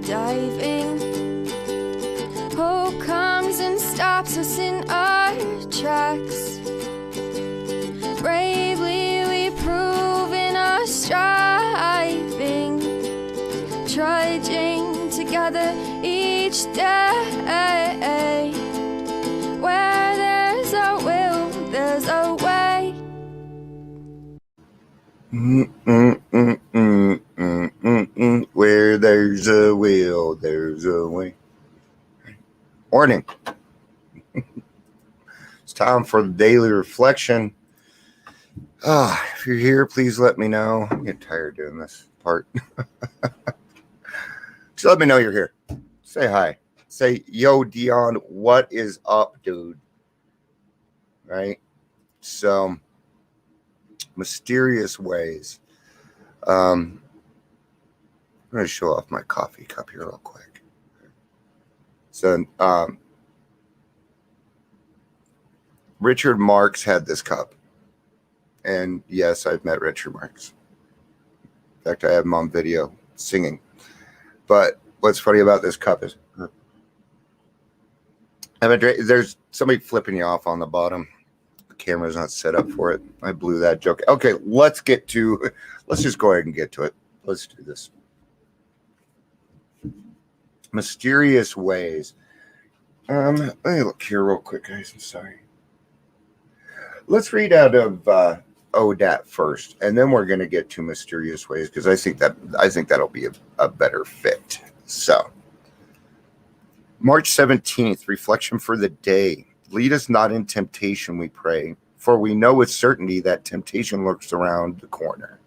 diving. Hope comes and stops us in our tracks. Bravely we prove in our striving, trudging together each day. Where there's a will, there's a way. Where there's a will, there's a way. Morning. It's time for the daily reflection. If you're here, please let me know. I'm getting tired doing this part. Just let me know you're here. Say hi. Say, yo, Dion, what is up, dude? Right? So, mysterious ways. I'm going to show off my coffee cup here real quick. So, Richard Marx had this cup. And yes, I've met Richard Marx. In fact, I have him on video singing. But what's funny about this cup is there's somebody flipping you off on the bottom. The camera's not set up for it. I blew that joke. Okay, let's just go ahead and get to it. Let's do this. Mysterious ways. Let me look here real quick, guys. I'm sorry. Let's read out of ODAT first, and then we're going to get to mysterious ways because I think that'll be a better fit. So, March 17th, reflection for the day. Lead us not in temptation, we pray, for we know with certainty that temptation lurks around the corner.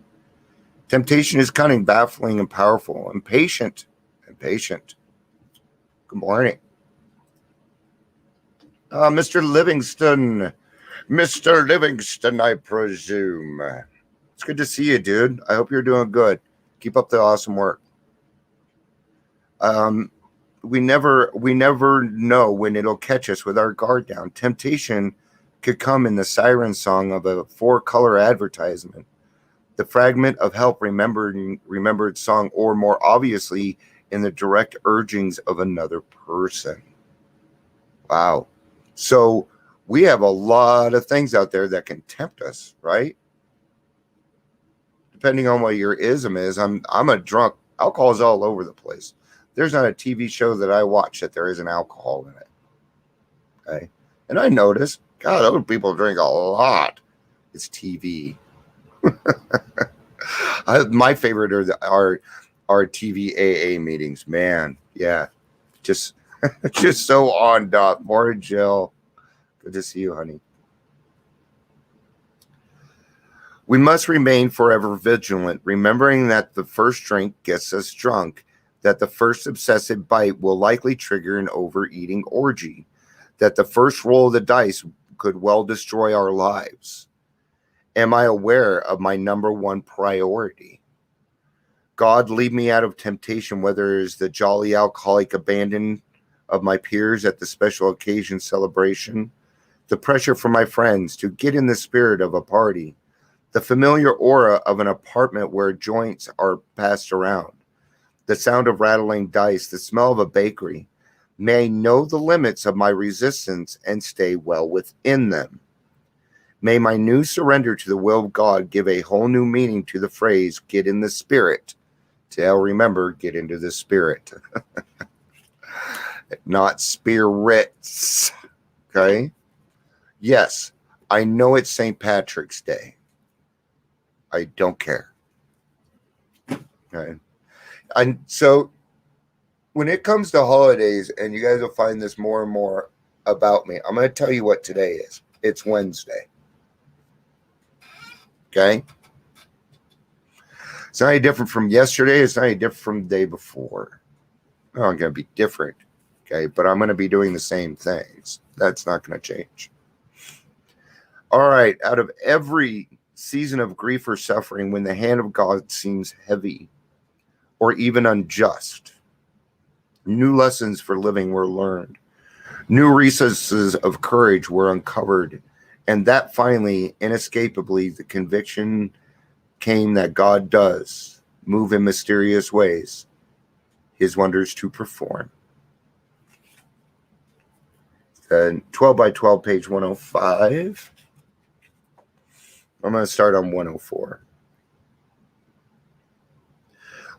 Temptation is cunning, baffling, and powerful, and patient. Good morning. Mr. Livingston, I presume. It's good to see you, dude. I hope you're doing good. Keep up the awesome work. We never know when it'll catch us with our guard down. Temptation could come in the siren song of a 4-color advertisement, the fragment of help remembered song, or more obviously in the direct urgings of another person. Wow. So we have a lot of things out there that can tempt us, right? Depending on what your ism is. I'm a drunk. Alcohol is all over the place. There's not a TV show that I watch that there isn't alcohol in it. Okay. And I notice, God, other people drink a lot. It's TV. My favorite are TV AA meetings. Man, yeah. Just so on dot. More Jill. Good to see you, honey. We must remain forever vigilant, remembering that the first drink gets us drunk, that the first obsessive bite will likely trigger an overeating orgy, that the first roll of the dice could well destroy our lives. Am I aware of my number one priority? God, lead me out of temptation, whether it is the jolly alcoholic abandon of my peers at the special occasion celebration, the pressure from my friends to get in the spirit of a party, the familiar aura of an apartment where joints are passed around, the sound of rattling dice, the smell of a bakery. May I know the limits of my resistance and stay well within them. May my new surrender to the will of God give a whole new meaning to the phrase, get in the spirit. Remember, get into the spirit. Not spirits. Okay? Yes, I know it's St. Patrick's Day. I don't care. Okay? And so when it comes to holidays, and you guys will find this more and more about me, I'm going to tell you what today is. It's Wednesday. Okay? It's not any different from yesterday. It's not any different from the day before. No, I'm going to be different. Okay? But I'm going to be doing the same things. That's not going to change. All right. Out of every season of grief or suffering, when the hand of God seems heavy or even unjust, new lessons for living were learned. New recesses of courage were uncovered. And that finally, inescapably, the conviction came that God does move in mysterious ways. his wonders to perform. 12 by 12, page 105. I'm going to start on 104.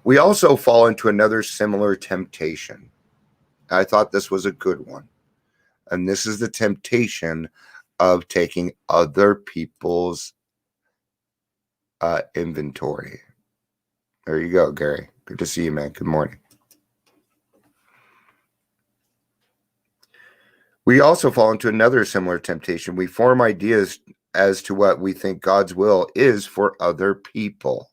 We also fall into another similar temptation. I thought this was a good one. And this is the temptation of taking other people's inventory. There you go, Gary. Good to see you, man. Good morning. We also fall into another similar temptation. We form ideas as to what we think God's will is for other people.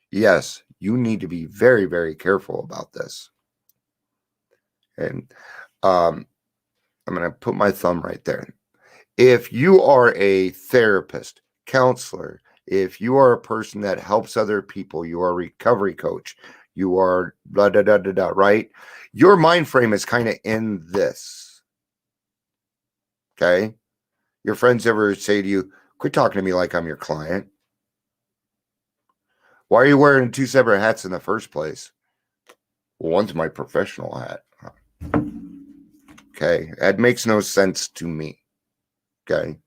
Yes, you need to be very, very careful about this. And I'm going to put my thumb right there. If you are a therapist, counselor, if you are a person that helps other people, you are a recovery coach, you are blah, blah, blah, blah, blah, right? Your mind frame is kind of in this. Okay? Your friends ever say to you, quit talking to me like I'm your client. Why are you wearing two separate hats in the first place? Well, one's my professional hat. Okay? That makes no sense to me. Okay?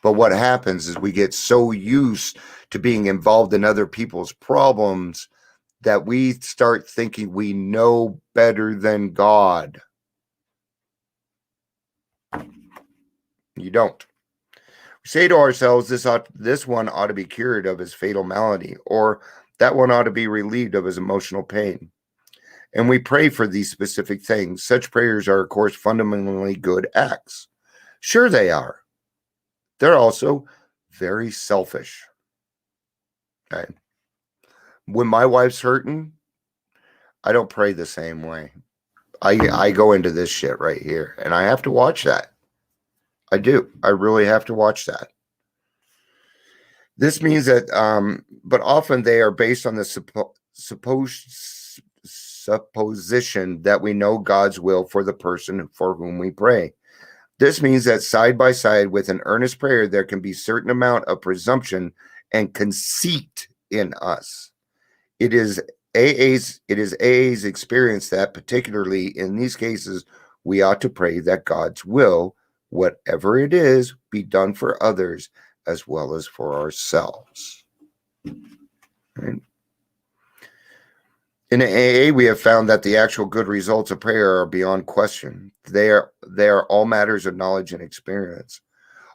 But what happens is we get so used to being involved in other people's problems that we start thinking we know better than God. You don't. We say to ourselves, this one ought to be cured of his fatal malady, or that one ought to be relieved of his emotional pain. And we pray for these specific things. Such prayers are, of course, fundamentally good acts. Sure they are. They're also very selfish. Okay. When my wife's hurting, I don't pray the same way. I go into this shit right here, and I have to watch that. I do. I really have to watch that. This means that, but often they are based on the supposition that we know God's will for the person for whom we pray. This means that side by side with an earnest prayer, there can be certain amount of presumption and conceit in us. It is AA's experience that, particularly in these cases, we ought to pray that God's will, whatever it is, be done for others as well as for ourselves. Right? In AA, we have found that the actual good results of prayer are beyond question. They are all matters of knowledge and experience.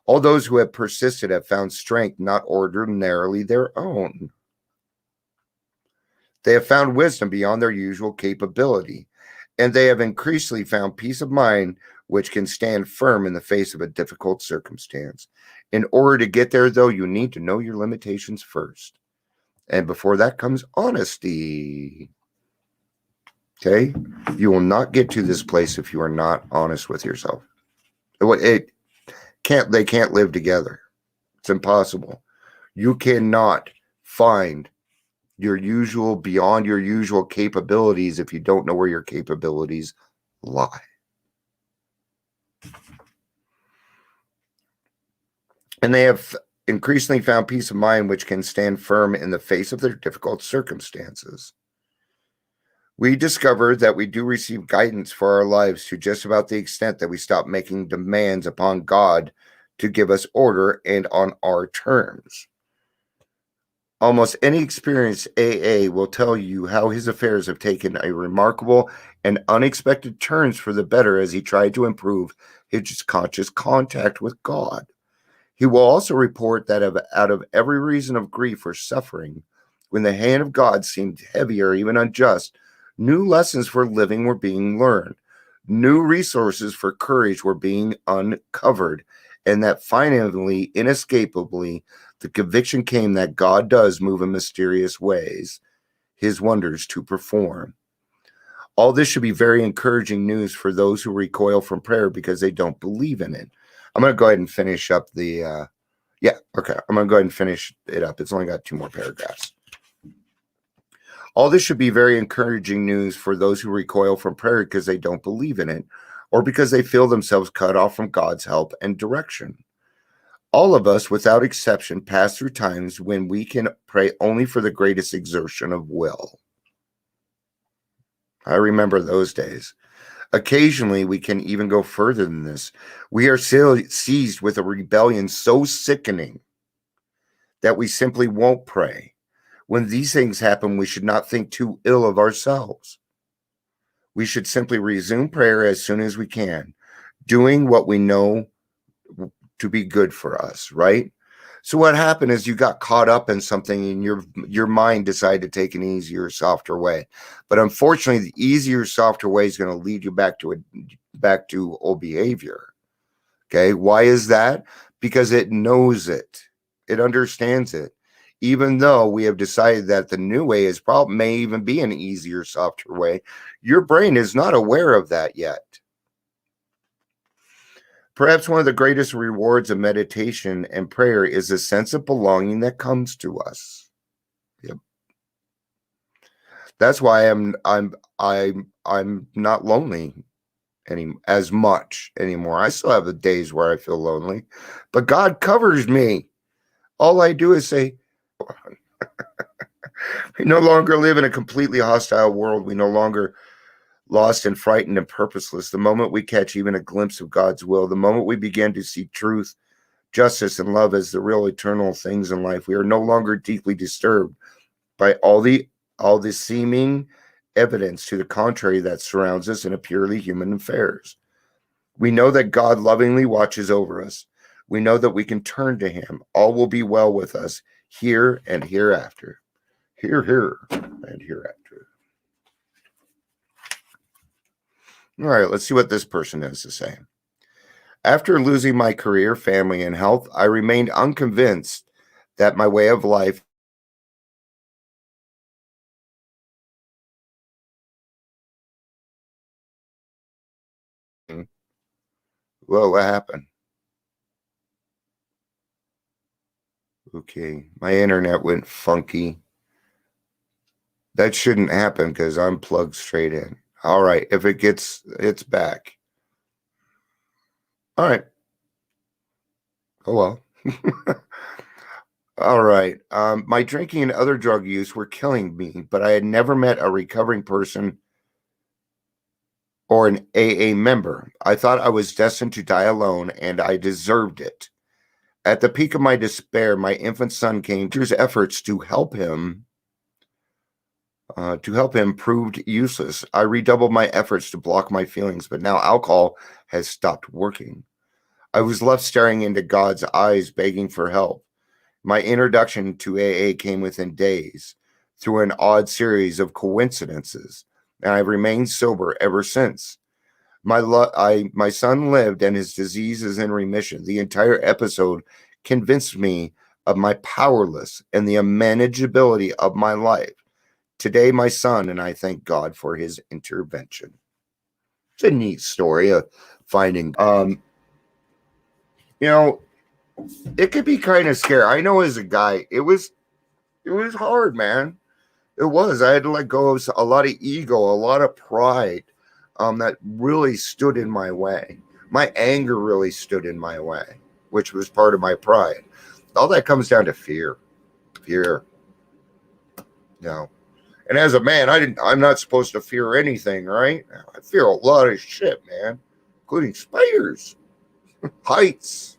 All those who have persisted have found strength not ordinarily their own. They have found wisdom beyond their usual capability, and they have increasingly found peace of mind which can stand firm in the face of a difficult circumstance. In order to get there, though, you need to know your limitations first. And before that comes honesty. Okay? You will not get to this place if you are not honest with yourself. They can't live together. It's impossible. You cannot find beyond your usual capabilities if you don't know where your capabilities lie. And they have increasingly found peace of mind which can stand firm in the face of their difficult circumstances. We discovered that we do receive guidance for our lives to just about the extent that we stop making demands upon God to give us order and on our terms. Almost any experienced AA will tell you how his affairs have taken a remarkable and unexpected turns for the better as he tried to improve his conscious contact with God. He will also report that out of every reason of grief or suffering, when the hand of God seemed heavy or even unjust, new lessons for living were being learned. New resources for courage were being uncovered, and that finally, inescapably, the conviction came that God does move in mysterious ways, his wonders to perform. All this should be very encouraging news for those who recoil from prayer because they don't believe in it. I'm going to go ahead and finish up I'm going to go ahead and finish it up. It's only got 2 more paragraphs. All this should be very encouraging news for those who recoil from prayer because they don't believe in it, or because they feel themselves cut off from God's help and direction. All of us, without exception, pass through times when we can pray only for the greatest exertion of will. I remember those days. Occasionally, we can even go further than this. We are still seized with a rebellion so sickening that we simply won't pray. When these things happen, we should not think too ill of ourselves. We should simply resume prayer as soon as we can, doing what we know to be good for us, right? So what happened is you got caught up in something and your mind decided to take an easier, softer way. But unfortunately, the easier, softer way is going to lead you back to old behavior. Okay? Why is that? Because it knows it. It understands it. Even though we have decided that the new way is probably may even be an easier, softer way, your brain is not aware of that yet. Perhaps one of the greatest rewards of meditation and prayer is a sense of belonging that comes to us. Yep. That's why I'm not lonely as much anymore. I still have the days where I feel lonely, but God covers me. All I do is say, we no longer live in a completely hostile world. We no longer lost and frightened and purposeless. The moment we catch even a glimpse of God's will, the moment we begin to see truth, justice, and love as the real eternal things in life, we are no longer deeply disturbed by all the seeming evidence to the contrary that surrounds us in a purely human affairs. We know that God lovingly watches over us. We know that we can turn to him. All will be well with us here and hereafter. Here and hereafter. All right, let's see what this person has to say. After losing my career, family, and health, I remained unconvinced that my way of life Whoa, what happened? Okay, my internet went funky. That shouldn't happen because I'm plugged straight in. All right, if it's back. All right. Oh well. All right. My drinking and other drug use were killing me, but I had never met a recovering person or an AA member. I thought I was destined to die alone, and I deserved it. At the peak of my despair, my infant son came to his efforts to help him proved useless. I redoubled my efforts to block my feelings, but now alcohol has stopped working. I was left staring into God's eyes, begging for help. My introduction to AA came within days, through an odd series of coincidences, and I've remained sober ever since. My son lived, and his disease is in remission. The entire episode convinced me of my powerlessness and the unmanageability of my life. Today, my son and I thank God for his intervention. It's a neat story of finding. It could be kind of scary. I know as a guy, it was hard, man. It was. I had to let go of a lot of ego, a lot of pride, that really stood in my way. My anger really stood in my way, which was part of my pride. All that comes down to fear. Fear. No. And as a man, I'm not supposed to fear anything, right? I fear a lot of shit, man, including spiders, heights,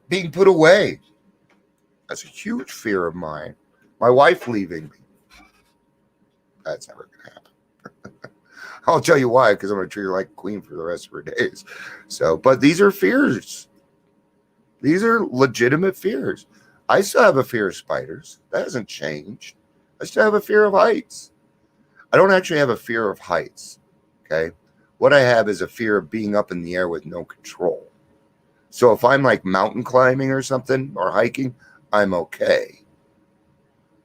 being put away. That's a huge fear of mine. My wife leaving me. That's never going to happen. I'll tell you why, because I'm going to treat her like a queen for the rest of her days. But these are fears. These are legitimate fears. I still have a fear of spiders. That hasn't changed. I still have a fear of heights. I don't actually have a fear of heights. Okay. What I have is a fear of being up in the air with no control. So if I'm like mountain climbing or something or hiking, I'm okay.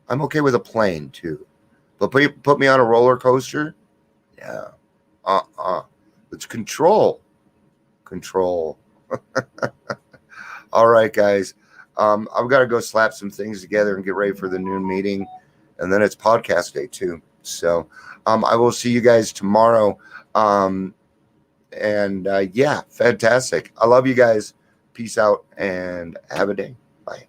I'm okay with a plane too. But put me on a roller coaster? Yeah. It's control. Control. All right, guys. I've got to go slap some things together and get ready for the noon meeting. And then it's podcast day too. So I will see you guys tomorrow. Yeah, fantastic. I love you guys. Peace out and have a day. Bye.